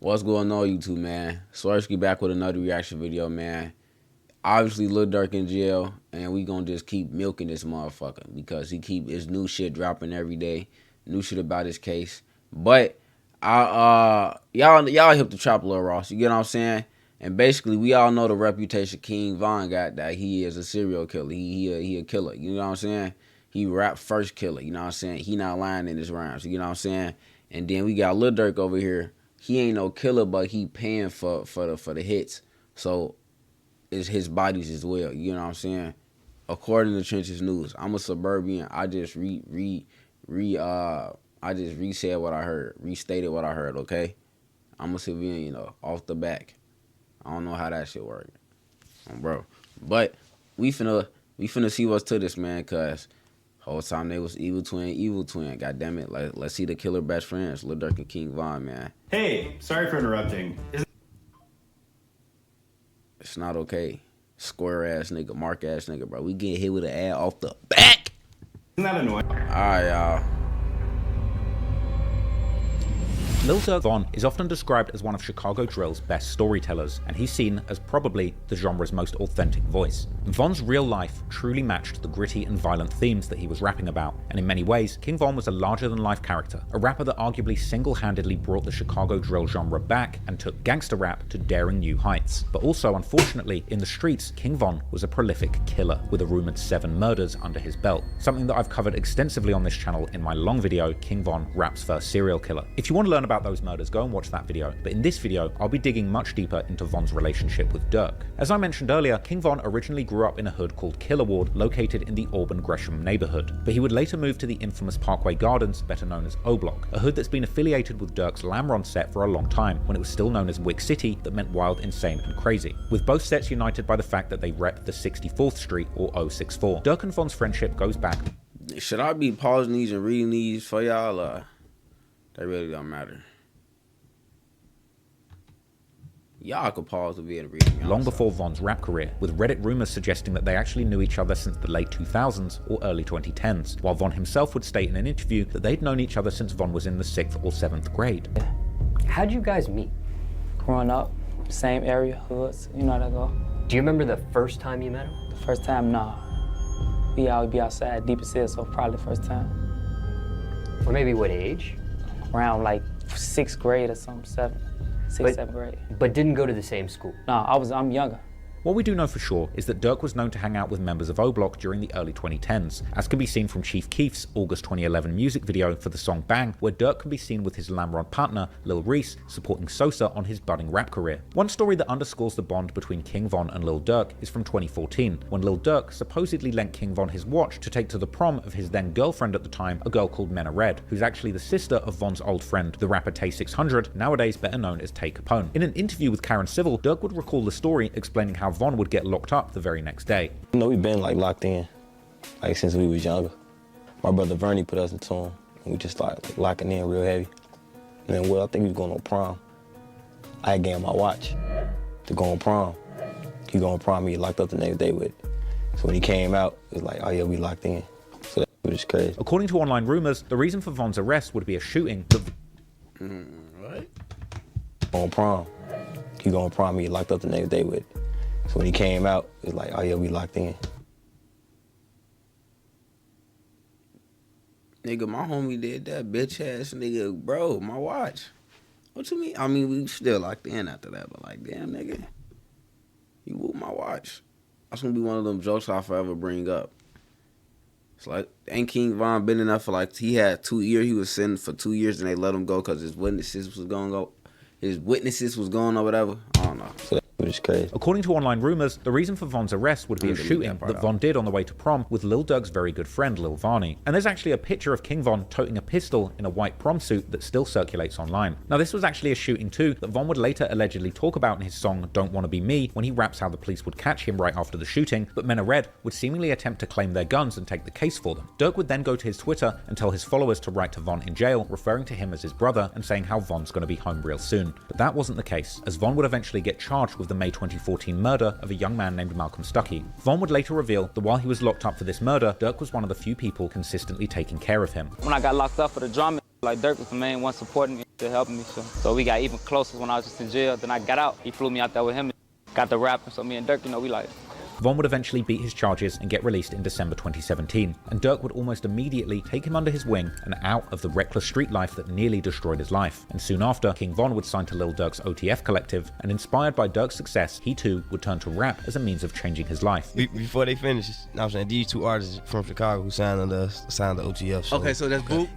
What's going on, YouTube, man? Swerveskii back with another reaction video, man. Obviously, Lil Durk in jail, and we gonna just keep milking this motherfucker because his new shit dropping every day, new shit about his case. But y'all hip the trap Lil Ross, you get what I'm saying? And basically, we all know the reputation King Von got, that he is a serial killer. He a killer, you know what I'm saying? He rap first killer, you know what I'm saying? He not lying in his rhymes, you know what I'm saying? And then we got Lil Durk over here. He ain't no killer, but he paying for the hits. So it's his bodies as well. You know what I'm saying? According to Trenches News, I'm a suburban. I just I just resaid what I heard, restated what I heard. Okay, I'm a civilian, you know, off the back. I don't know how that shit work, bro. But we finna see what's to this, man. Cause whole time they was evil twin. God damn it! Let's see the killer best friends, Lil Durk and King Von, man. Hey, sorry for interrupting. It's not okay. Square ass nigga, mark ass nigga, bro. We get hit with an ad off the back. Isn't that annoying? Alright, y'all. Lil Durk Von is often described as one of Chicago drill's best storytellers, and he's seen as probably the genre's most authentic voice. Von's real life truly matched the gritty and violent themes that he was rapping about, and in many ways, King Von was a larger-than-life character, a rapper that arguably single-handedly brought the Chicago drill genre back and took gangster rap to daring new heights. But also, unfortunately, in the streets, King Von was a prolific killer, with a rumored 7 murders under his belt, something that I've covered extensively on this channel in my long video, King Von, Rap's First Serial Killer. If you want to learn about those murders, go and watch that video, but in this video, I'll be digging much deeper into Von's relationship with Durk. As I mentioned earlier, King Von originally grew up in a hood called Killer Ward, located in the Auburn Gresham neighborhood, but he would later move to the infamous Parkway Gardens, better known as O Block, a hood that's been affiliated with Durk's Lamron set for a long time, when it was still known as Wick City, that meant wild, insane, and crazy, with both sets united by the fact that they rep the 64th Street or 064. Durk and Von's friendship goes back. Should I be pausing these and reading these for y'all? They really don't matter. Y'all could pause the video and read them. Long before Von's rap career, with Reddit rumors suggesting that they actually knew each other since the late 2000s or early 2010s, while Von himself would state in an interview that they'd known each other since Von was in the 6th or 7th grade. How'd you guys meet? Growing up, same area, hoods, you know how that go. Do you remember the first time you met him? The first time, nah. We always be outside, deep as hell, so probably the first time. Or maybe what age? Around like 6th grade or something, 7th grade. But didn't go to the same school? Nah, I'm younger. What we do know for sure is that Durk was known to hang out with members of O Block during the early 2010s, as can be seen from Chief Keef's August 2011 music video for the song Bang, where Durk can be seen with his Lamron partner, Lil Reese, supporting Sosa on his budding rap career. One story that underscores the bond between King Von and Lil Durk is from 2014, when Lil Durk supposedly lent King Von his watch to take to the prom of his then girlfriend at the time, a girl called Mena Red, who's actually the sister of Von's old friend, the rapper Tay 600, nowadays better known as Tay Capone. In an interview with Karen Civil, Durk would recall the story, explaining how Von would get locked up the very next day. You know, we've been like locked in, like since we was younger. My brother Vernie put us into him, and we just started like locking in real heavy. And then, well, I think we was going on prom. I had gave him my watch to go on prom. He go on prom, he locked up the next day with it. So when he came out, it was like, oh yeah, we locked in. So that was just crazy. According to online rumors, the reason for Von's arrest would be a shooting. What? On prom. He go on prom, he locked up the next day with it. So when he came out, it was like, oh yeah, we locked in. Nigga, my homie did that bitch ass nigga, bro, my watch. What you mean? I mean, we still locked in after that, but like, damn, nigga, you whooped my watch. That's gonna be one of them jokes I forever bring up. It's like, ain't King Von been in there for like, he had 2 years, he was sitting for 2 years and they let him go because his witnesses was going or whatever. I don't know. So which is crazy. According to online rumors, the reason for Von's arrest would be a shooting that Von did on the way to prom with Lil Durk's very good friend Lil Varney. And there's actually a picture of King Von toting a pistol in a white prom suit that still circulates online. Now this was actually a shooting too that Von would later allegedly talk about in his song Don't Wanna Be Me, when he raps how the police would catch him right after the shooting, but Mena Red would seemingly attempt to claim their guns and take the case for them. Durk would then go to his Twitter and tell his followers to write to Von in jail, referring to him as his brother and saying how Von's gonna be home real soon. But that wasn't the case, as Von would eventually get charged with the May 2014 murder of a young man named Malcolm Stuckey. Von would later reveal that while he was locked up for this murder, Durk was one of the few people consistently taking care of him. When I got locked up for the drama, like Durk was the main one supporting me. still helping me. So we got even closer when I was just in jail. Then I got out. He flew me out there with him. Got the rapping. So me and Dirk, you know, we like. Von would eventually beat his charges and get released in December 2017, and Dirk would almost immediately take him under his wing and out of the reckless street life that nearly destroyed his life. And soon after, King Von would sign to Lil Durk's OTF collective, and inspired by Dirk's success, he too would turn to rap as a means of changing his life. Before they finish, I'm saying these two artists from Chicago who signed the OTF. So, okay, so that's Book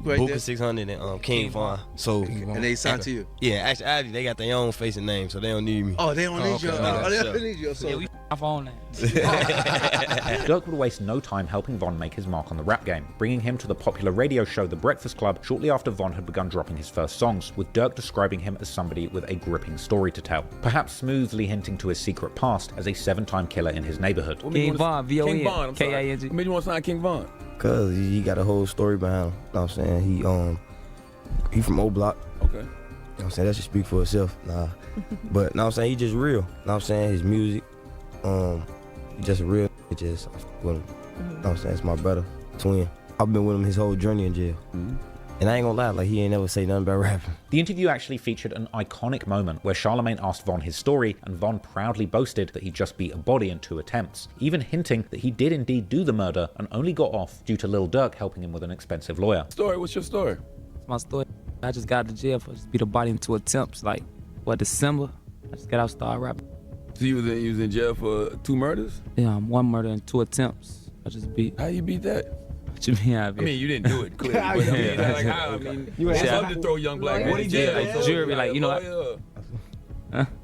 right Book there. 600 and King Von. So and they signed to you. Yeah, actually they got their own face and name, so they don't need me. Oh, they don't need you. Nah, They don't need you. So Yeah, we off on that. Dirk would waste no time helping Von make his mark on the rap game, bringing him to the popular radio show The Breakfast Club shortly after Von had begun dropping his first songs, with Dirk describing him as somebody with a gripping story to tell, perhaps smoothly hinting to his secret past as a 7-time killer in his neighborhood. King Von, V-O-N, King Von, K-I-N-G. Maybe you want to sign King Von? Cause he got a whole story behind him. Know what I'm saying? He from O Block. Okay. You know what I'm saying? That should speak for itself. Nah. But know what I'm saying, he just real. Know what I'm saying? His music, he just real. It just with him. Know what I'm saying? It's my brother, twin. I've been with him his whole journey in jail. And I ain't gonna lie, like he ain't never say nothing about rapping. The interview actually featured an iconic moment where Charlemagne asked Von his story, and Von proudly boasted that he just beat a body in 2 attempts, even hinting that he did indeed do the murder and only got off due to Lil Durk helping him with an expensive lawyer. What's your story? My story. I just got out of jail for just beat a body in 2 attempts. Like, December? I just got out, started rapping. So you was in jail for 2 murders? Yeah, 1 murder and 2 attempts. I just beat. How you beat that? What you mean? I mean, you didn't do it, clearly. But I mean, like, how? I mean, it's something to throw young black men in jail. Like jury, like, you know.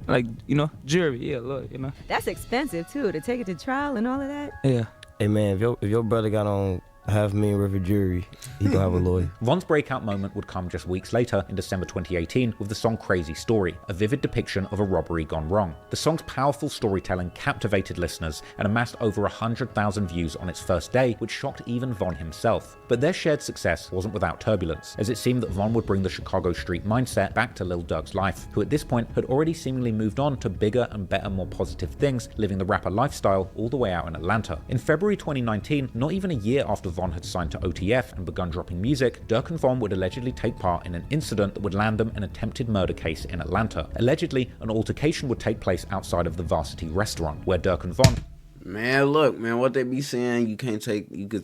Like, you know, jury, yeah, look, you know. That's expensive too, to take it to trial and all of that. Yeah. Hey man, if your brother got on $500,000 worth of jury, he gonna have a lawyer. Von's breakout moment would come just weeks later in December 2018 with the song Crazy Story, a vivid depiction of a robbery gone wrong. The song's powerful storytelling captivated listeners and amassed over 100,000 views on its first day, which shocked even Von himself. But their shared success wasn't without turbulence, as it seemed that Von would bring the Chicago street mindset back to Lil Durk's life, who at this point had already seemingly moved on to bigger and better, more positive things, living the rapper lifestyle all the way out in Atlanta. In February 2019, not even a year after Von had signed to OTF and begun dropping music, Durk and Von would allegedly take part in an incident that would land them an attempted murder case in Atlanta. Allegedly, an altercation would take place outside of the Varsity restaurant, where Durk and Von... Man, look, man, what they be saying, you could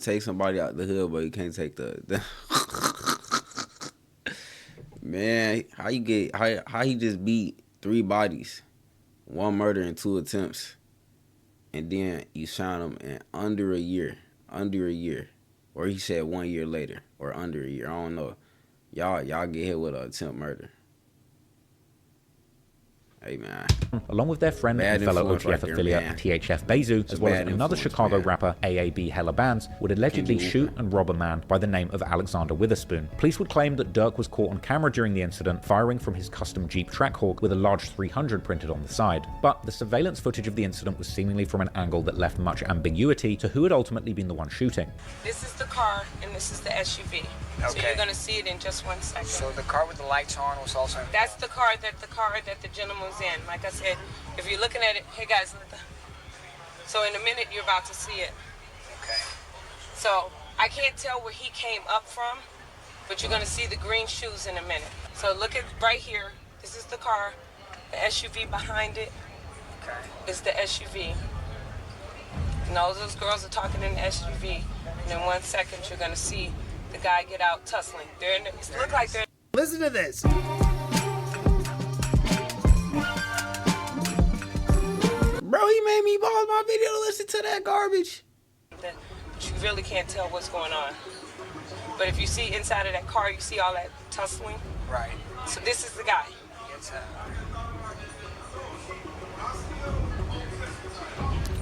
take somebody out the hood, but you can't take the Man, how he just beat 3 bodies, 1 murder and 2 attempts, and then you found him in under a year. Or he said 1 year later, or under a year. I don't know. Y'all get hit with an attempt murder. Hey, man. Along with their friend and fellow OTF affiliate THF Bezu, as well as another Chicago rapper, AAB Hella Bands, would allegedly shoot and rob a man by the name of Alexander Witherspoon. Police would claim that Durk was caught on camera during the incident, firing from his custom Jeep Trackhawk with a large 300 printed on the side. But the surveillance footage of the incident was seemingly from an angle that left much ambiguity to who had ultimately been the one shooting. This is the car, and this is the SUV. Okay. So you're going to see it in just 1 second. So the car with the lights on was also... That's the car that the gentleman was in. Like I said, if you're looking at it, hey guys, look. So in a minute, you're about to see it. Okay. So I can't tell where he came up from, but you're going to see the green shoes in a minute. So look at right here. This is the car. The SUV behind it is the SUV. And all those girls are talking in the SUV. And in 1 second, you're going to see the guy get out tussling. They're in the, it look like they're... Listen to this. Bro, he made me pause my video to listen to that garbage. But you really can't tell what's going on. But if you see inside of that car, you see all that tussling. Right. So this is the guy.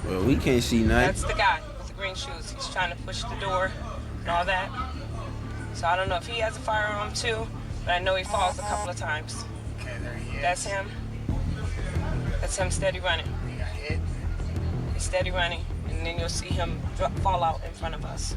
Well, we can't see nothing. That's the guy with the green shoes. He's trying to push the door and all that. So I don't know if he has a firearm too, but I know he falls a couple of times. Okay, there he is. That's him. That's him steady running. He got hit. He's steady running, and then you'll see him fall out in front of us.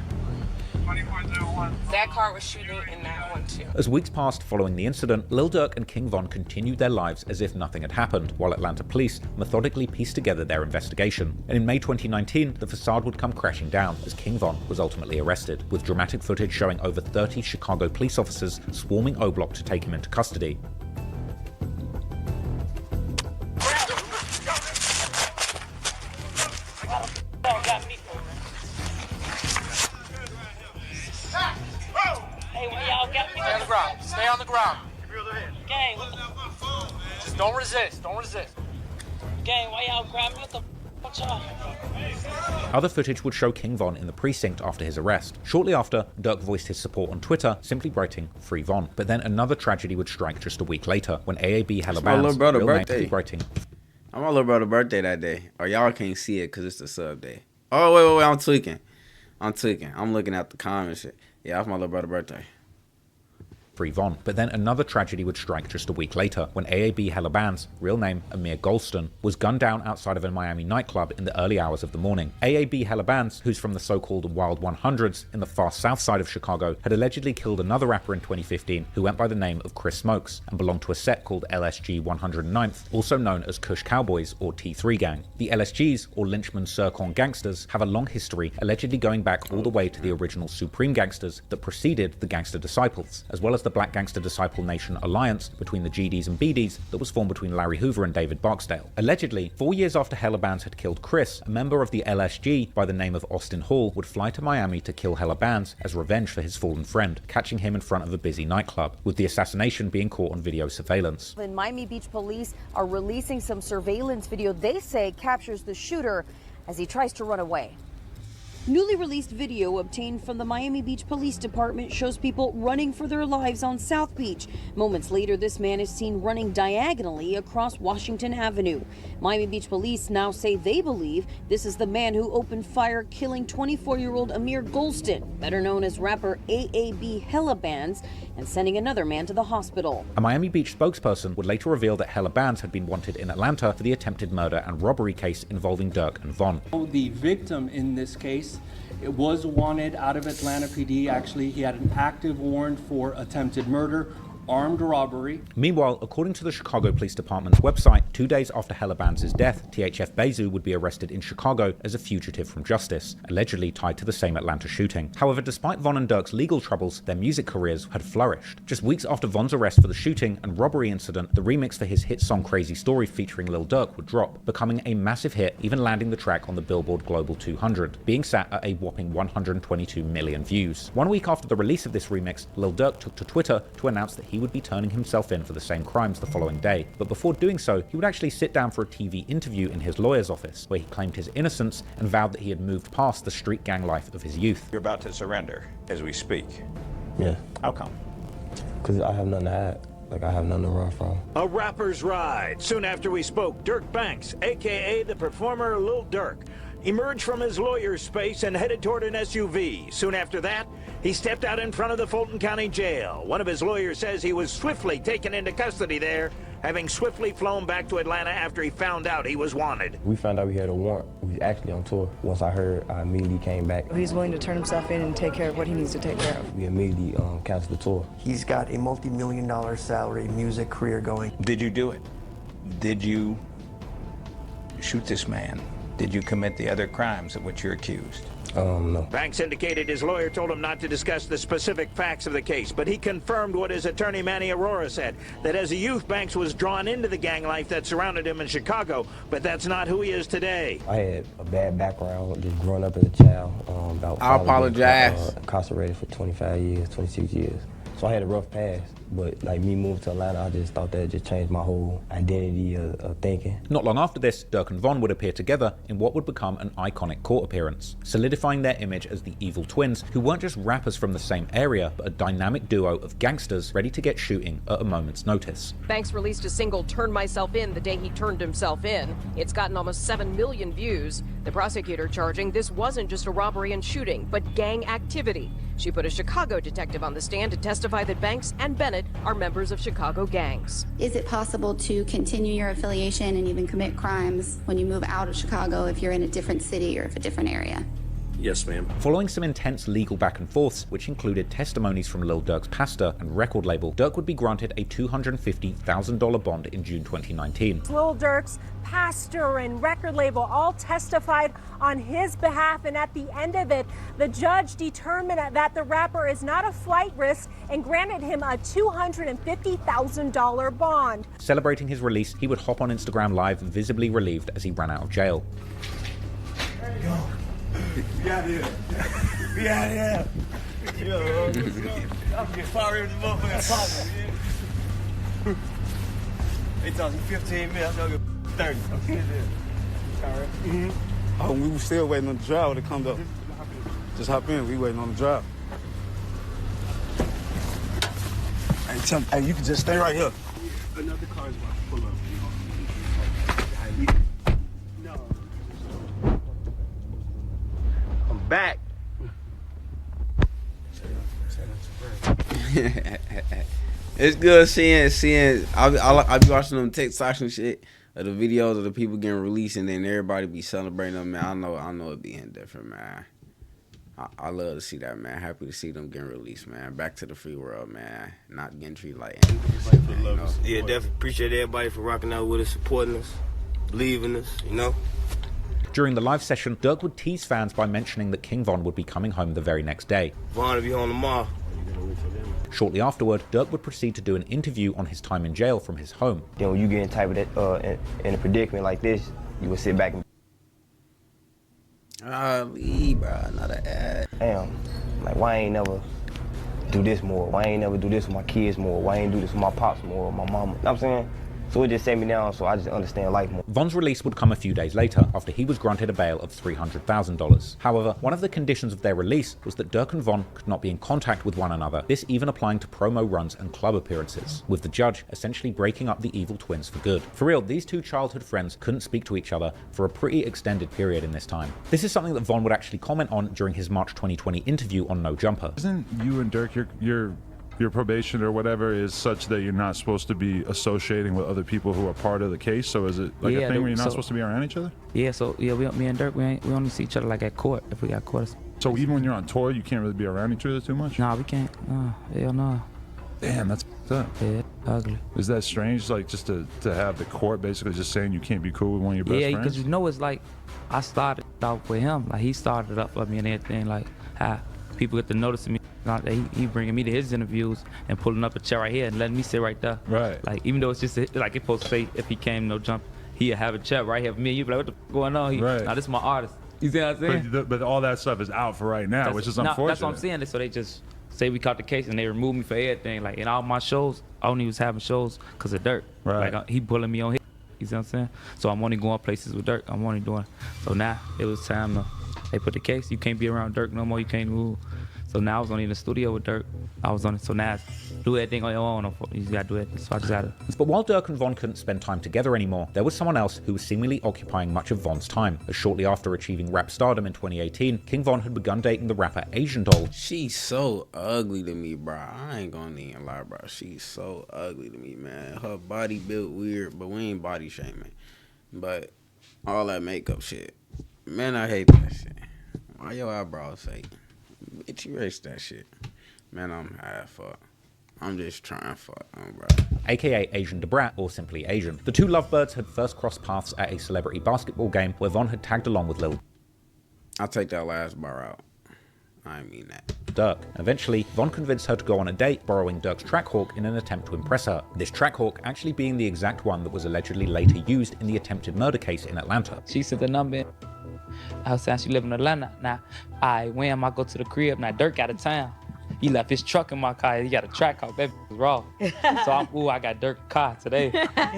That car was shooting in that one too. As weeks passed following the incident, Lil Durk and King Von continued their lives as if nothing had happened, while Atlanta police methodically pieced together their investigation. And in May 2019, the facade would come crashing down as King Von was ultimately arrested, with dramatic footage showing over 30 Chicago police officers swarming O-Block to take him into custody. Stay on the ground. Stay on the ground. Gang, what the Just don't resist. Don't resist. Gang, why y'all grab me? What the y'all? Other footage would show King Von in the precinct after his arrest. Shortly after, Durk voiced his support on Twitter, simply writing, "Free Von." But then another tragedy would strike just a week later, when AAB Hella my little Band's brother's real name, birthday. writing, I'm my little brother's birthday that day. Or y'all can't see it because it's the sub day. Oh, wait, I'm tweaking. I'm looking at the comments. Yeah, it's my little brother's birthday. Free Von. But then another tragedy would strike just a week later, when AAB Hella Band's real name, Amir Golston, was gunned down outside of a Miami nightclub in the early hours of the morning. AAB Hella Band's, who's from the so-called Wild 100s in the far south side of Chicago, had allegedly killed another rapper in 2015 who went by the name of Chris Smokes and belonged to a set called LSG 109th, also known as Kush Cowboys or T3 Gang. The LSGs, or Lynchman Sircon Gangsters, have a long history, allegedly going back all the way to the original Supreme Gangsters that preceded the Gangster Disciples, as well as the Black Gangster Disciple Nation alliance between the GDs and BDs that was formed between Larry Hoover and David Barksdale. Allegedly, 4 years after Hella Bands had killed Chris, a member of the LSG by the name of Austin Hall would fly to Miami to kill Hella Bands as revenge for his fallen friend, catching him in front of a busy nightclub, with the assassination being caught on video surveillance. And Miami Beach police are releasing some surveillance video they say captures the shooter as he tries to run away. Newly released video obtained from the Miami Beach Police Department shows people running for their lives on South Beach. Moments later, this man is seen running diagonally across Washington Avenue. Miami Beach police now say they believe this is the man who opened fire, killing 24-year-old Amir Golston, better known as rapper AAB Hella Bands, and sending another man to the hospital. A Miami Beach spokesperson would later reveal that Hella Bands had been wanted in Atlanta for the attempted murder and robbery case involving Durk and Von. The victim in this case, it was wanted out of Atlanta PD. Actually, he had an active warrant for attempted murder, armed robbery. Meanwhile, according to the Chicago Police Department's website, 2 days after Hella Bands' death, THF Bezu would be arrested in Chicago as a fugitive from justice, allegedly tied to the same Atlanta shooting. However, despite Von and Durk's legal troubles, their music careers had flourished. Just weeks after Von's arrest for the shooting and robbery incident, the remix for his hit song Crazy Story featuring Lil Durk would drop, becoming a massive hit, even landing the track on the Billboard Global 200, being sat at a whopping 122 million views. 1 week after the release of this remix, Lil Durk took to Twitter to announce that he would be turning himself in for the same crimes the following day. But before doing so, he would actually sit down for a TV interview in his lawyer's office, where he claimed his innocence and vowed that he had moved past the street gang life of his youth. You're about to surrender as we speak. Yeah. How come? Because I have nothing to hide. Like, I have nothing to run from. A rapper's ride. Soon after we spoke, Dirk Banks, a.k.a. the performer Lil Durk, emerged from his lawyer's space and headed toward an SUV. Soon after that, he stepped out in front of the Fulton County Jail. One of his lawyers says he was swiftly taken into custody there, having swiftly flown back to Atlanta after he found out he was wanted. We found out we had a warrant. We was actually on tour. Once I heard, I immediately came back. He's willing to turn himself in and take care of what he needs to take care of. We immediately canceled the tour. He's got a multi-million-dollar salary music career going. Did you do it? Did you shoot this man? Did you commit the other crimes of which you're accused? No. Banks indicated his lawyer told him not to discuss the specific facts of the case, but he confirmed what his attorney Manny Aurora said, that as a youth, Banks was drawn into the gang life that surrounded him in Chicago, but that's not who he is today. I had a bad background, just growing up as a child. I apologize. Incarcerated for 25 years, 26 years. So I had a rough past, but like me moving to Atlanta, I just thought that just changed my whole identity of thinking. Not long after this, Durk and Von would appear together in what would become an iconic court appearance, solidifying their image as the evil twins, who weren't just rappers from the same area, but a dynamic duo of gangsters ready to get shooting at a moment's notice. Banks released a single, Turn Myself In, the day he turned himself in. It's gotten almost 7 million views. The prosecutor charging this wasn't just a robbery and shooting, but gang activity. She put a Chicago detective on the stand to testify that Banks and Bennett are members of Chicago gangs. Is it possible to continue your affiliation and even commit crimes when you move out of Chicago if you're in a different city or if a different area? Yes, ma'am. Following some intense legal back and forths, which included testimonies from Lil Durk's pastor and record label, Durk would be granted a $250,000 bond in June 2019. Lil Durk's pastor and record label all testified on his behalf, and at the end of it, the judge determined that the rapper is not a flight risk and granted him a $250,000 bond. Celebrating his release, he would hop on Instagram Live, visibly relieved as he ran out of jail. We out here. We out here. Yo, I'm getting fired with the motherfucking pocket. They talking 15 minutes, I'm gonna get 30. I'm sitting there. All right. Oh, we were still waiting on the driver to come up. Just hop in, we waiting on the driver. Hey, tell me, hey, you can just stay right here. Another car's about to pull up. I'm back. It's good seeing. I be watching them TikToks and shit of the videos of the people getting released, and then everybody be celebrating them. Man, I know it be different, man. I love to see that, man. Happy to see them getting released, man. Back to the free world, man. Not getting treated like animals, man, you know? Yeah, definitely appreciate everybody for rocking out with us, supporting us, believing us, you know. During the live session, Durk would tease fans by mentioning that King Von would be coming home the very next day. Von will be home tomorrow. Shortly afterward, Durk would proceed to do an interview on his time in jail from his home. You know, you get in type of that, in a predicament like this, you would sit back and leave, bro, another ad. Damn, like, why I ain't never do this more? Why I ain't never do this with my kids more? Why I ain't do this with my pops more, or my mama? You know what I'm saying? So it just set me down, so I just understand life more. Von's release would come a few days later, after he was granted a bail of $300,000. However, one of the conditions of their release was that Durk and Von could not be in contact with one another, this even applying to promo runs and club appearances, with the judge essentially breaking up the evil twins for good. For real, these two childhood friends couldn't speak to each other for a pretty extended period in this time. This is something that Von would actually comment on during his March 2020 interview on No Jumper. Isn't you and Durk, your probation or whatever is such that you're not supposed to be associating with other people who are part of the case? So is it like a thing where you're not supposed to be around each other? Yeah, so yeah, me and Durk, we only see each other like at court, if we got court. So even when you're on tour, you can't really be around each other too much? Nah, we can't. Hell no. Damn, that's up. Yeah, ugly. Is that strange, like just to have the court basically just saying you can't be cool with one of your best friends? Yeah, because you know it's like, I started out with him. Like, he started up for me and everything. Like, how people get to notice me. He bringing me to his interviews and pulling up a chair right here and letting me sit right there. Right. Like, even though it's just like it's supposed to say if he came No Jump, he'd have a chair right here for me. You'd be like, what the f going on? Right. Nah, this is my artist. You see what I'm saying? But all that stuff is out for right now, which is unfortunate. That's what I'm saying. So they just say we caught the case and they removed me for everything. Like, in all my shows, I only was having shows because of Durk. Right. Like, he pulling me on his. You see what I'm saying? So I'm only going places with Durk. I'm only doing. So now it was time to. They put the case. You can't be around Durk no more. You can't move. So now I was only in the studio with Durk. I was on it. So now it's do everything on your own. You just gotta do it. So I just gotta. But while Durk and Von couldn't spend time together anymore, there was someone else who was seemingly occupying much of Von's time. As shortly after achieving rap stardom in 2018, King Von had begun dating the rapper Asian Doll. She's so ugly to me, bro. I ain't gonna even lie, bro. She's so ugly to me, man. Her body built weird, but we ain't body shaming. But all that makeup shit, man, I hate that shit. Why your eyebrows fake? Bitch, erase that shit. Man, I'm high fuck. I'm just trying fuck, bro. AKA Asian Debrat, or simply Asian. The two lovebirds had first crossed paths at a celebrity basketball game where Von had tagged along with Lil. I'll take that last bar out. I mean that. Durk. Eventually, Von convinced her to go on a date, borrowing Durk's Trackhawk in an attempt to impress her. This Trackhawk actually being the exact one that was allegedly later used in the attempted murder case in Atlanta. She sent the number in. I was saying she live in Atlanta. Now, when I go to the crib, now Durk out of town. He left his truck in my car. He got a Trackhawk. That was raw. So I got Durk's car today.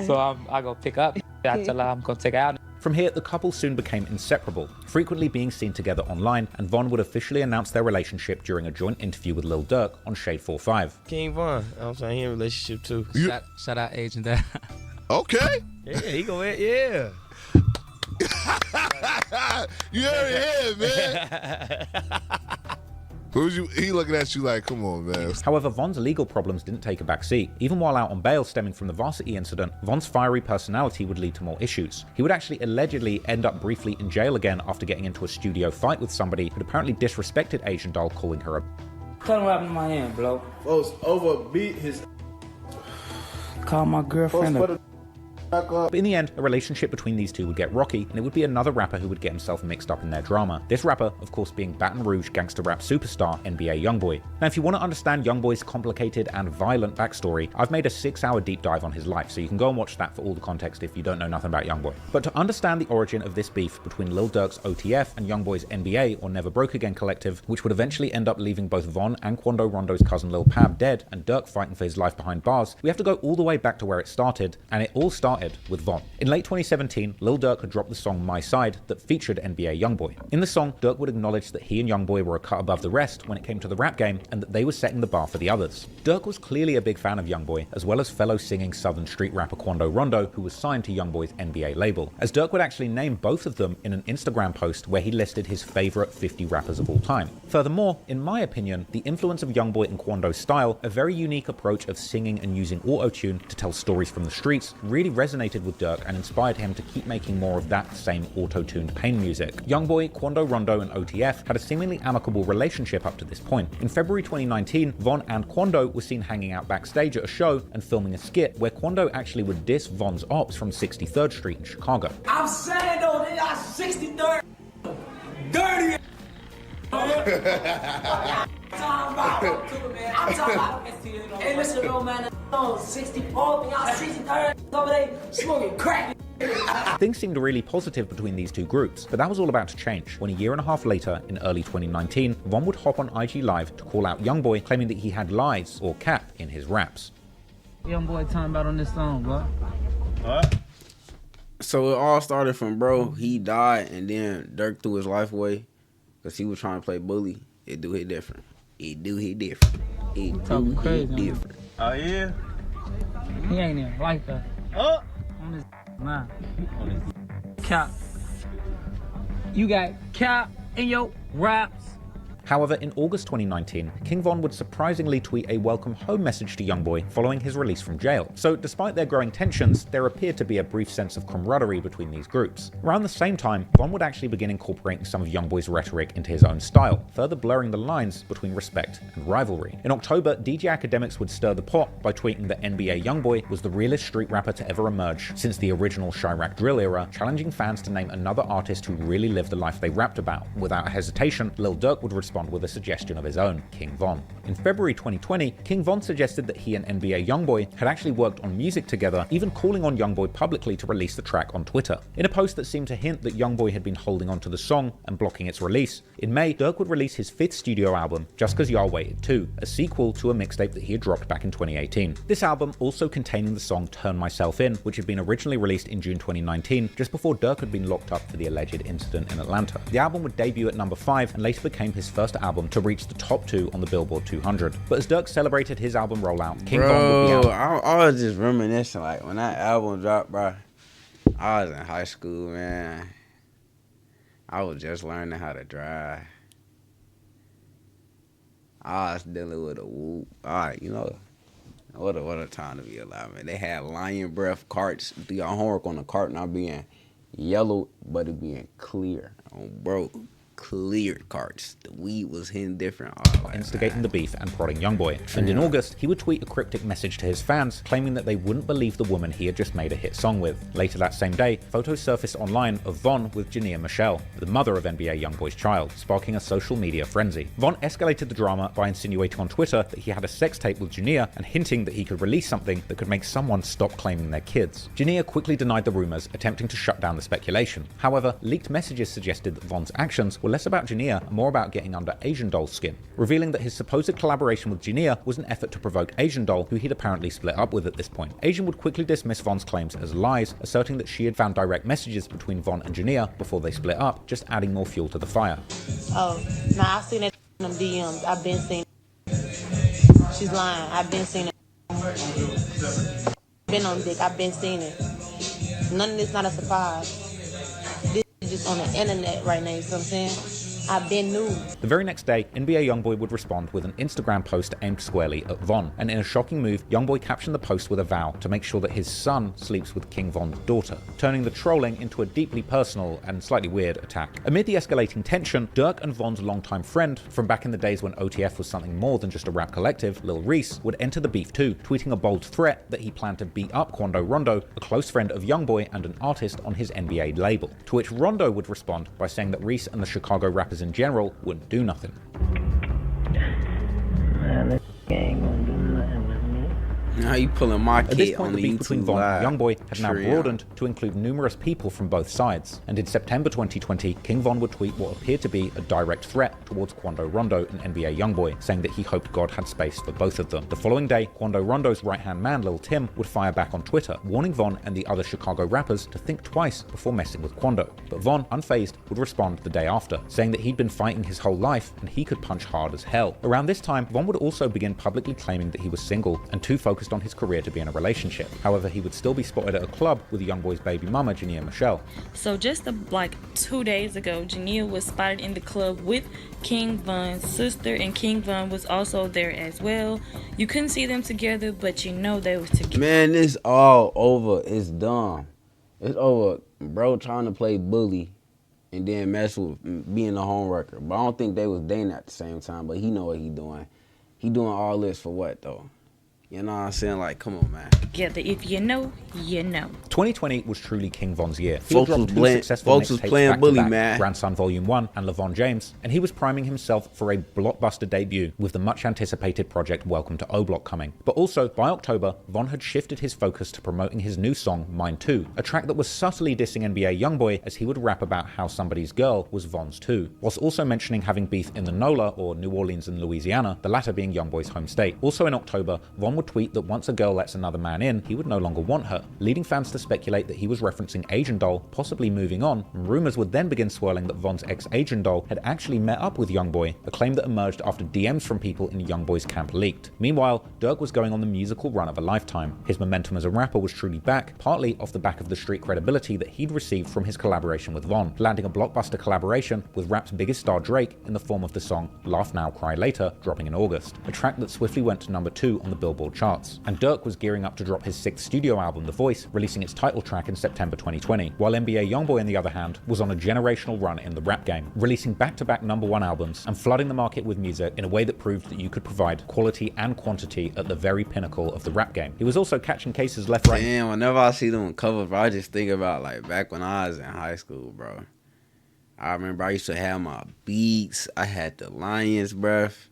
So I go pick up. I tell her I'm gonna take her out. From here, the couple soon became inseparable, frequently being seen together online, and Von would officially announce their relationship during a joint interview with Lil Durk on Shade 4-5. King Von, I'm saying he in a relationship too. Shout out Agent Dad. Okay. Yeah, he go in, yeah. You heard it here, man. He looking at you like, come on, man. However, Von's legal problems didn't take a back seat. Even while out on bail stemming from the varsity incident, Von's fiery personality would lead to more issues. He would actually allegedly end up briefly in jail again after getting into a studio fight with somebody who'd apparently disrespected Asian Doll, calling her a... Tell him what happened to my hand, bro. Folks overbeat his... Call my girlfriend But in the end, a relationship between these two would get rocky, and it would be another rapper who would get himself mixed up in their drama. This rapper, of course, being Baton Rouge gangster rap superstar NBA Youngboy. Now, if you want to understand Youngboy's complicated and violent backstory, I've made a 6-hour deep dive on his life, so you can go and watch that for all the context if you don't know nothing about Youngboy. But to understand the origin of this beef between Lil Durk's OTF and Youngboy's NBA, or Never Broke Again collective, which would eventually end up leaving both Von and Quando Rondo's cousin Lil Pab dead, and Durk fighting for his life behind bars, we have to go all the way back to where it started, and it all started with Von. In late 2017, Lil Durk had dropped the song My Side that featured NBA Youngboy. In the song, Durk would acknowledge that he and Youngboy were a cut above the rest when it came to the rap game, and that they were setting the bar for the others. Durk was clearly a big fan of Youngboy, as well as fellow singing southern street rapper Quando Rondo, who was signed to Youngboy's NBA label, as Durk would actually name both of them in an Instagram post where he listed his favorite 50 rappers of all time. Furthermore, in my opinion, the influence of Youngboy and Quando's style, a very unique approach of singing and using auto-tune to tell stories from the streets, really resonated with Durk and inspired him to keep making more of that same auto-tuned pain music. Youngboy, Quando Rondo, and OTF had a seemingly amicable relationship up to this point. In February 2019, Von and Quando were seen hanging out backstage at a show and filming a skit where Quando actually would diss Von's ops from 63rd Street in Chicago. I'm saying though, they are 63rd dirty. I'm talking about hey, listen, bro, man, 64, y'all 63rd over there smoking crack. Things seemed really positive between these two groups, but that was all about to change when a year and a half later, in early 2019, Von would hop on IG Live to call out Youngboy, claiming that he had lies or cap in his raps. Youngboy talking about on this song, bro. What? So it all started from, bro, he died and then Durk threw his life away because he was trying to play bully. It do hit different. It do hit different. It do hit different. Oh, yeah? He ain't even like that. Oh! On this man. On this cap. You got cap in your raps. However, in August 2019, King Von would surprisingly tweet a welcome home message to Youngboy following his release from jail. So despite their growing tensions, there appeared to be a brief sense of camaraderie between these groups. Around the same time, Von would actually begin incorporating some of Youngboy's rhetoric into his own style, further blurring the lines between respect and rivalry. In October, DJ Academics would stir the pot by tweeting that NBA Youngboy was the realest street rapper to ever emerge since the original Chirac drill era, challenging fans to name another artist who really lived the life they rapped about. Without hesitation, Lil Durk would respond with a suggestion of his own, King Von. In February 2020, King Von suggested that he and NBA Youngboy had actually worked on music together, even calling on Youngboy publicly to release the track on Twitter. In a post that seemed to hint that Youngboy had been holding on to the song and blocking its release, in May, Durk would release his 5th studio album, Just Cause Y'all Waited Too, a sequel to a mixtape that he had dropped back in 2018. This album also containing the song Turn Myself In, which had been originally released in June 2019, just before Durk had been locked up for the alleged incident in Atlanta. The album would debut at number 5 and later became his first album to reach the top 2 on the Billboard 200. But as Durk celebrated his album rollout, King Von would be out. I was just reminiscing, like, when that album dropped, bro, I was in high school, man. I was just learning how to drive. I was dealing with a whoop. All right, you know, what a time to be alive, man. They had lion breath carts. Do your homework on the cart not being yellow, but it being clear. Oh, bro. Clear carts. The weed was hitting different. Instigating the beef and prodding Youngboy. And in August, he would tweet a cryptic message to his fans, claiming that they wouldn't believe the woman he had just made a hit song with. Later that same day, photos surfaced online of Von with Jania Michelle, the mother of NBA Youngboy's child, sparking a social media frenzy. Von escalated the drama by insinuating on Twitter that he had a sex tape with Jania and hinting that he could release something that could make someone stop claiming their kids. Jania quickly denied the rumors, attempting to shut down the speculation. However, leaked messages suggested that Von's actions were less about Jania and more about getting under Asian Doll's skin, revealing that his supposed collaboration with Jania was an effort to provoke Asian Doll, who he'd apparently split up with at this point. Asian would quickly dismiss Von's claims as lies, asserting that she had found direct messages between Von and Jania before they split up, just adding more fuel to the fire. Oh, nah, I've seen that in them DMs. I've been seeing it. She's lying. I've been seeing it. Been on dick. I've been seeing it. None of this not a surprise. This is just on the internet right now, you know what I'm saying? I've been new. The very next day, NBA Youngboy would respond with an Instagram post aimed squarely at Von, and in a shocking move, Youngboy captioned the post with a vow to make sure that his son sleeps with King Von's daughter, turning the trolling into a deeply personal and slightly weird attack. Amid the escalating tension, Dirk and Von's longtime friend, from back in the days when OTF was something more than just a rap collective, Lil Reese, would enter the beef too, tweeting a bold threat that he planned to beat up Quando Rondo, a close friend of Youngboy and an artist on his NBA label, to which Rondo would respond by saying that Reese and the Chicago rappers in general wouldn't do nothing. Man, this gang gonna do nothing to me. Now you pulling my kid. At this point, on the beef between Von and Youngboy had now broadened to include numerous people from both sides, and in September 2020, King Von would tweet what appeared to be a direct threat towards Quando Rondo and NBA Youngboy, saying that he hoped God had space for both of them. The following day, Quando Rondo's right-hand man, Lil Tim, would fire back on Twitter, warning Von and the other Chicago rappers to think twice before messing with Quando. But Von, unfazed, would respond the day after, saying that he'd been fighting his whole life and he could punch hard as hell. Around this time, Von would also begin publicly claiming that he was single and too focused on his career to be in a relationship. However, he would still be spotted at a club with Youngboy's baby mama, Jania Michelle. So just like 2 days ago, Jania was spotted in the club with King Von's sister, and King Von was also there as well. You couldn't see them together, but you know they was together. Man, it's all over. It's dumb. It's over. Bro trying to play bully and then mess with being a homewrecker. But I don't think they was dating at the same time, but he know what he doing. He doing all this for what, though? You know what I'm saying? Like, come on, man. Together. If you know, you know. 2020 was truly King Von's year. He Folks dropped was two playing, successful folks was mixtapes playing bully, back-to-back, man. Grandson Volume 1 and LeVon James, and he was priming himself for a blockbuster debut with the much-anticipated project Welcome to O-Block coming. But also, by October, Von had shifted his focus to promoting his new song, Mine Too, a track that was subtly dissing NBA Youngboy as he would rap about how somebody's girl was Von's too, whilst also mentioning having beef in the NOLA, or New Orleans and Louisiana, the latter being Youngboy's home state. Also in October, Von would tweet that once a girl lets another man in, he would no longer want her, leading fans to speculate that he was referencing Asian Doll, possibly moving on, and rumors would then begin swirling that Von's ex-Asian Doll had actually met up with Youngboy, a claim that emerged after DMs from people in Youngboy's camp leaked. Meanwhile, Dirk was going on the musical run of a lifetime. His momentum as a rapper was truly back, partly off the back of the street credibility that he'd received from his collaboration with Von, landing a blockbuster collaboration with rap's biggest star Drake in the form of the song Laugh Now, Cry Later, dropping in August, a track that swiftly went to number 2 on the Billboard charts. And Dirk was gearing up to drop his 6th studio album, The Voice, releasing its title track in September 2020, while NBA Youngboy, on the other hand, was on a generational run in the rap game, releasing back-to-back #1 albums and flooding the market with music in a way that proved that you could provide quality and quantity at the very pinnacle of the rap game. He was also catching cases left, right. Damn, whenever I see them on covers, bro, I just think about like back when I was in high school, bro. I remember I used to have my Beats. I had the Lions breath.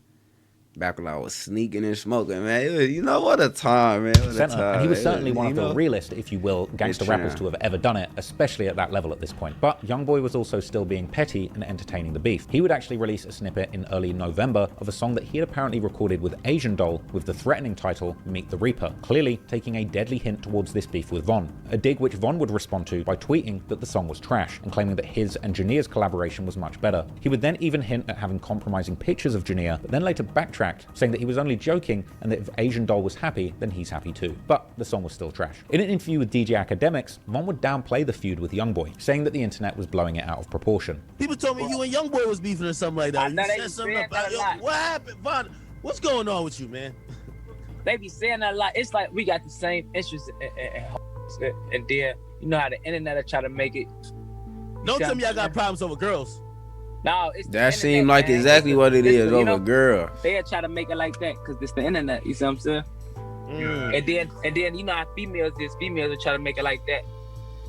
Back when I was sneaking and smoking, man. You know, what a time, man. What a time. And he was certainly one of the realest, if you will, gangster rappers to have ever done it, especially at that level at this point. But Youngboy was also still being petty and entertaining the beef. He would actually release a snippet in early November of a song that he had apparently recorded with Asian Doll with the threatening title, Meet the Reaper, clearly taking a deadly hint towards this beef with Von. A dig which Von would respond to by tweeting that the song was trash and claiming that his and Jania's collaboration was much better. He would then even hint at having compromising pictures of Jania, but then later backtracked, saying that he was only joking and that if Asian Doll was happy, then he's happy too. But the song was still trash. In an interview with DJ Academics, Von would downplay the feud with Youngboy, saying that the internet was blowing it out of proportion. People told me you and Youngboy was beefing or something like that. You said something about what happened, Von? What's going on with you, man? They be saying that a lot. It's like we got the same interests and then you know how the internet will try to make it. Don't tell me y'all got problems over girls. No, it's that seemed like exactly what it is over a girl. They'll try to make it like that because it's the internet. You see what I'm saying? And then you know how females will try to make it like that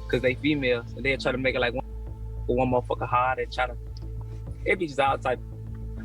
because they females, and they'll try to make it like one motherfucker hard and try to. It be just all type,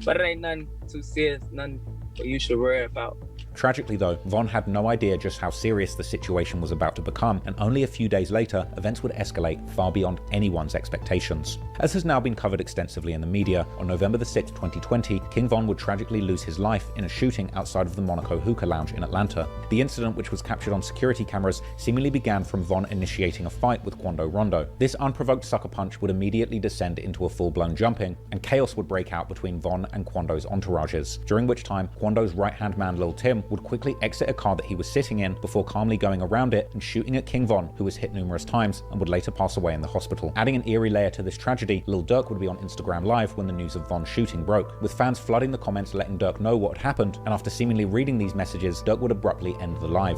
but it ain't nothing too serious, nothing that you should worry about. Tragically though, Von had no idea just how serious the situation was about to become, and only a few days later, events would escalate far beyond anyone's expectations. As has now been covered extensively in the media, on November the 6th, 2020, King Von would tragically lose his life in a shooting outside of the Monaco Hookah Lounge in Atlanta. The incident, which was captured on security cameras, seemingly began from Von initiating a fight with Quando Rondo. This unprovoked sucker punch would immediately descend into a full-blown jumping, and chaos would break out between Von and Quando's entourages, during which time Quando's right-hand man Lil him, would quickly exit a car that he was sitting in before calmly going around it and shooting at King Von, who was hit numerous times and would later pass away in the hospital. Adding an eerie layer to this tragedy, Lil Durk would be on Instagram Live when the news of Von's shooting broke, with fans flooding the comments letting Durk know what had happened, and after seemingly reading these messages, Durk would abruptly end the live.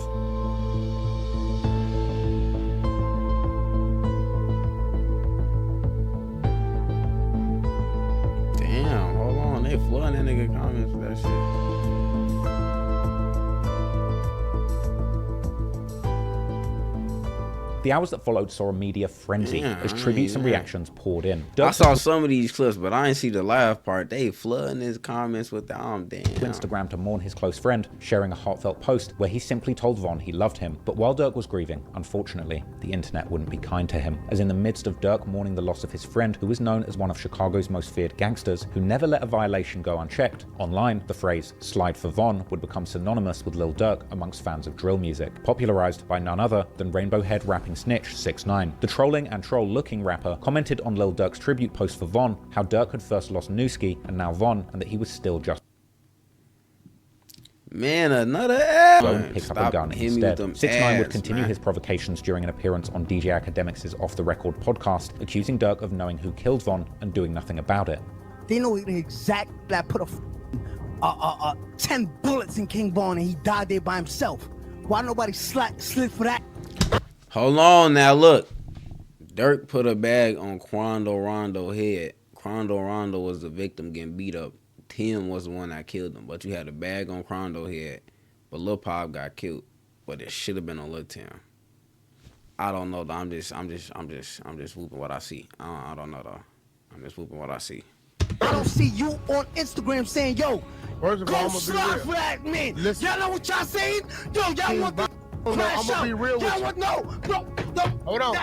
Damn, hold on, they flooding that nigga comments for that shit. The hours that followed saw a media frenzy as tributes and reactions poured in. I saw some of these clips, but I didn't see the live part. They flooding his comments with the damn. Instagram to mourn his close friend, sharing a heartfelt post where he simply told Von he loved him. But while Durk was grieving, unfortunately, the internet wouldn't be kind to him, as in the midst of Durk mourning the loss of his friend, who was known as one of Chicago's most feared gangsters, who never let a violation go unchecked, online, the phrase "slide for Von" would become synonymous with Lil Durk amongst fans of drill music, popularized by none other than rainbow-head rapping snitch 6ix9ine. The trolling and troll-looking rapper commented on Lil Durk's tribute post for Von how Durk had first lost Newski and now Von, and that he was still just another ad. Go and pick up a gun instead. 6ix9ine would continue his provocations during an appearance on DJ Academics' Off the Record podcast, accusing Durk of knowing who killed Von and doing nothing about it. They know the exact that put 10 bullets in King Von and he died there by himself. Why nobody slid for that? Hold on now, look. Durk put a bag on Quando Rondo head. Quando Rondo was the victim getting beat up. Tim was the one that killed him, but you had a bag on Quando head. But Lil Pop got killed, but it should have been on Lil Tim. I don't know though. I'm just whooping what I see. I don't know though. I'm just whooping what I see. I don't see you on Instagram saying, yo, first of all, go slide for that man. Y'all know what y'all saying? Yo, y'all want this I'm gonna be real with you. No. Hold on.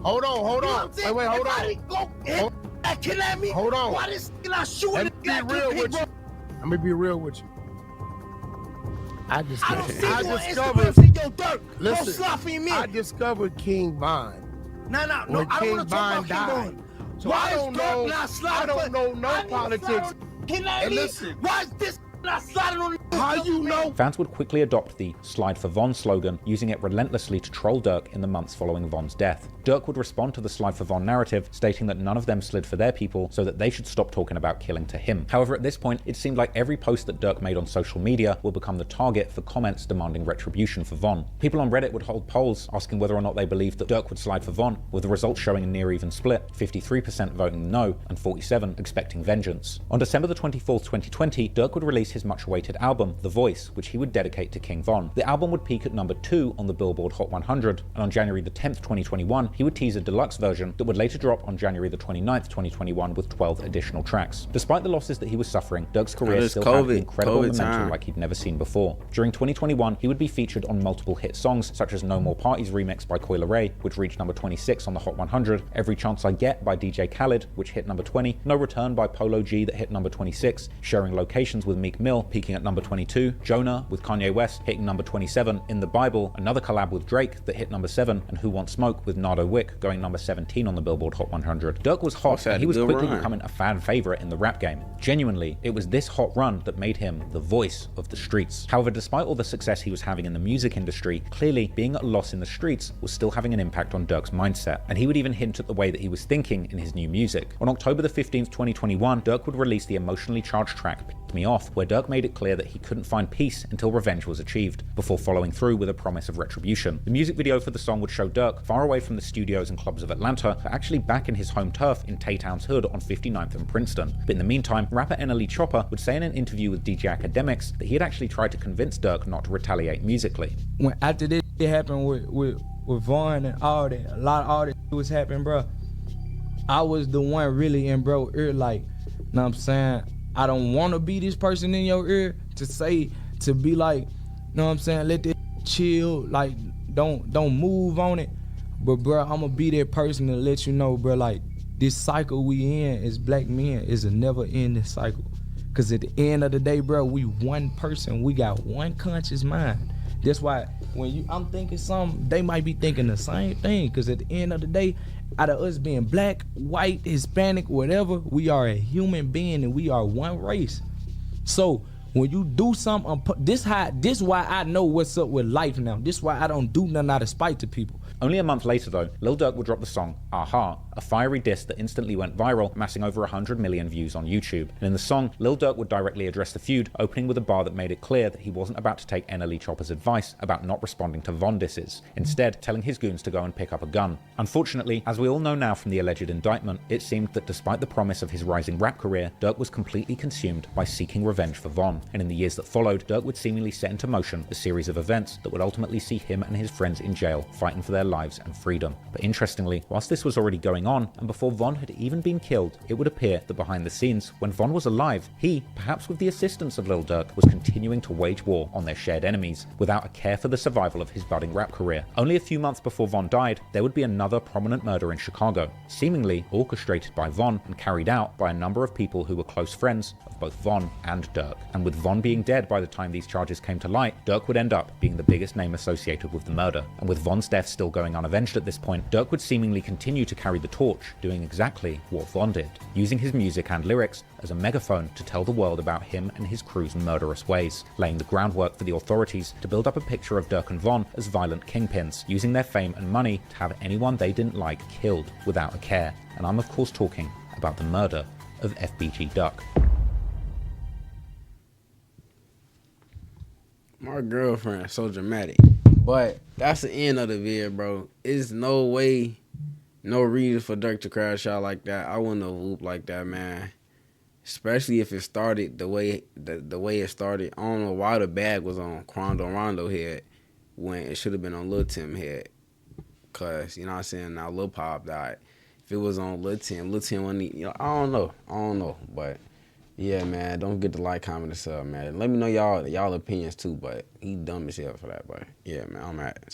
Hold on. Wait, hold on. Go hit that kid at me. Hold on. Why this not shooting? Let me be real with you. Let me be real with you. I discovered King Von. No. I don't want to talk about King Von. So I don't know no politics. And listen, why is this not sliding on? How you know? Fans would quickly adopt the "Slide for Von" slogan, using it relentlessly to troll Durk in the months following Von's death. Durk would respond to the "Slide for Von" narrative, stating that none of them slid for their people, so that they should stop talking about killing to him. However, at this point, it seemed like every post that Durk made on social media would become the target for comments demanding retribution for Von. People on Reddit would hold polls asking whether or not they believed that Durk would slide for Von, with the results showing a near even split, 53% voting no and 47% expecting vengeance. On December the 24th, 2020, Durk would release his much-awaited album, The Voice, which he would dedicate to King Von. The album would peak at number 2 on the Billboard Hot 100, and on January the 10th, 2021, he would tease a deluxe version that would later drop on January the 29th, 2021 with 12 additional tracks. Despite the losses that he was suffering, Durk's career still had incredible momentum like he'd never seen before. During 2021, he would be featured on multiple hit songs such as No More Parties remix by Coi Leray, which reached number 26 on the Hot 100, Every Chance I Get by DJ Khaled, which hit number 20, No Return by Polo G that hit number 26, Sharing Locations with Meek Mill peaking at number 22, Jonah with Kanye West hitting number 27, In the Bible, another collab with Drake that hit number 7, and Who Wants Smoke with Nardo Wick going number 17 on the Billboard Hot 100. Durk was hot, and he was quickly becoming a fan favorite in the rap game. Genuinely, it was this hot run that made him the voice of the streets. However, despite all the success he was having in the music industry, clearly being at a loss in the streets was still having an impact on Durk's mindset, and he would even hint at the way that he was thinking in his new music. On October the 15th, 2021, Durk would release the emotionally charged track Piss Me Off, where Durk made it clear that he couldn't find peace until revenge was achieved, before following through with a promise of retribution. The music video for the song would show Durk far away from the studios and clubs of Atlanta, but actually back in his home turf in Taytown's Hood on 59th and Princeton. But in the meantime, rapper NLE Chopper would say in an interview with DJ Academics that he had actually tried to convince Durk not to retaliate musically. When after this happened with Von and all that, a lot of all that was happening, bro, I was the one really in bro ear, like, know what I'm saying? I don't want to be this person in your ear to be like, know what I'm saying? Let this chill, like, don't move on it. But bro, I'm gonna be that person to let you know, bro, like, this cycle we in as black men is a never ending cycle. Cause at the end of the day, bro, we one person, we got one conscious mind. That's why when I'm thinking something, they might be thinking the same thing. Cause at the end of the day, out of us being black, white, Hispanic, whatever, we are a human being and we are one race. So When you do something, this why I know what's up with life now. This why I don't do nothing out of spite to people. Only a month later though, Lil Durk would drop the song Aha, a fiery diss that instantly went viral, amassing over 100 million views on YouTube. And in the song, Lil Durk would directly address the feud, opening with a bar that made it clear that he wasn't about to take NLE Chopper's advice about not responding to Von disses, instead telling his goons to go and pick up a gun. Unfortunately, as we all know now from the alleged indictment, it seemed that despite the promise of his rising rap career, Durk was completely consumed by seeking revenge for Von. And in the years that followed, Durk would seemingly set into motion a series of events that would ultimately see him and his friends in jail, fighting for their lives and freedom. But interestingly, whilst this was already going on, and before Von had even been killed, it would appear that behind the scenes, when Von was alive, he, perhaps with the assistance of Lil Durk, was continuing to wage war on their shared enemies, without a care for the survival of his budding rap career. Only a few months before Von died, there would be another prominent murder in Chicago, seemingly orchestrated by Von and carried out by a number of people who were close friends of both Von and Durk. And with Von being dead by the time these charges came to light, Durk would end up being the biggest name associated with the murder. And with Von's death still going unavenged at this point, Durk would seemingly continue to carry the torch, doing exactly what Von did, using his music and lyrics as a megaphone to tell the world about him and his crew's murderous ways, laying the groundwork for the authorities to build up a picture of Durk and Von as violent kingpins, using their fame and money to have anyone they didn't like killed without a care. And I'm of course talking about the murder of FBG Duck. My girlfriend so dramatic, but that's the end of the video, bro. It's no way, no reason for Durk to crash out like that. I wouldn't have whooped like that, man. Especially if it started the way it started. I don't know why the bag was on Quando Rondo head when it should have been on Lil Tim head. Cause you know what I'm saying, now Lil Pop died. If it was on Lil Tim wouldn't, I don't know. But yeah, man, don't forget to like, comment, and sub, man. Let me know y'all opinions too, but he dumb as hell for that, but yeah, man, I'm at it.